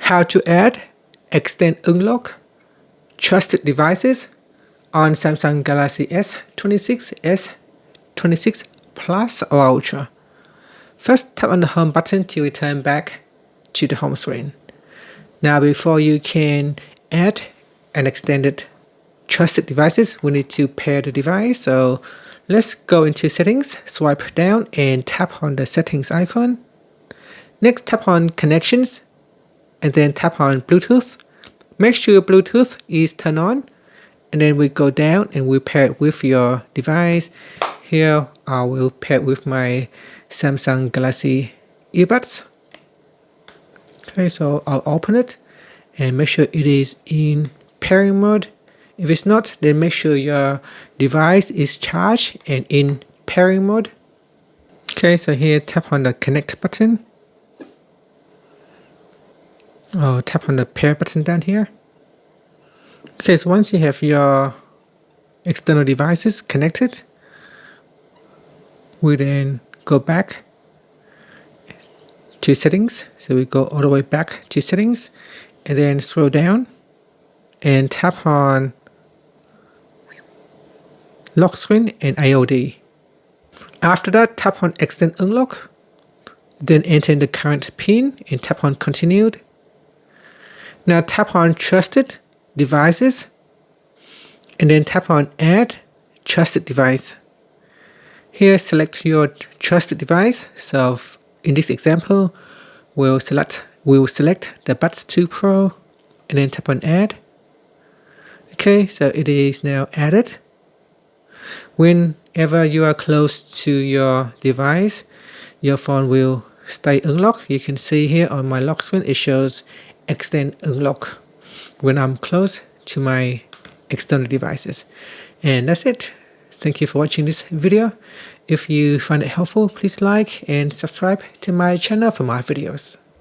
How to add, extend unlock trusted devices on Samsung Galaxy S26, S26 Plus or Ultra. First, tap on the home button to return back to the home screen. Now, before you can add and extended trusted devices, we need to pair the device. So let's go into settings, swipe down and tap on the settings icon. Next, tap on connections and then tap on Bluetooth. Make sure Bluetooth is turned on, and then we go down and we pair it with your device. Here I will pair it with my Samsung Galaxy earbuds. Okay, so I'll open it and make sure it is in pairing mode. If it's not, then make sure your device is charged and in pairing mode. Okay, so here tap on the connect button. I'll tap on the pair button down here. Okay, so once you have your external devices connected, we then go back to settings. So we go all the way back to settings and then scroll down and tap on lock screen and IOD. After that, tap on extend unlock, then enter in the current PIN and tap on continued. Now tap on trusted devices and then tap on add trusted device. Here select your trusted device. So in this example, we'll select the Buds 2 Pro and then tap on add. Okay, so it is now added. Whenever you are close to your device, your phone will stay unlocked. You can see here on my lock screen it shows extend unlock when I'm close to my external devices. And that's it. Thank you for watching this video. If you find it helpful, please like and subscribe to my channel for more videos.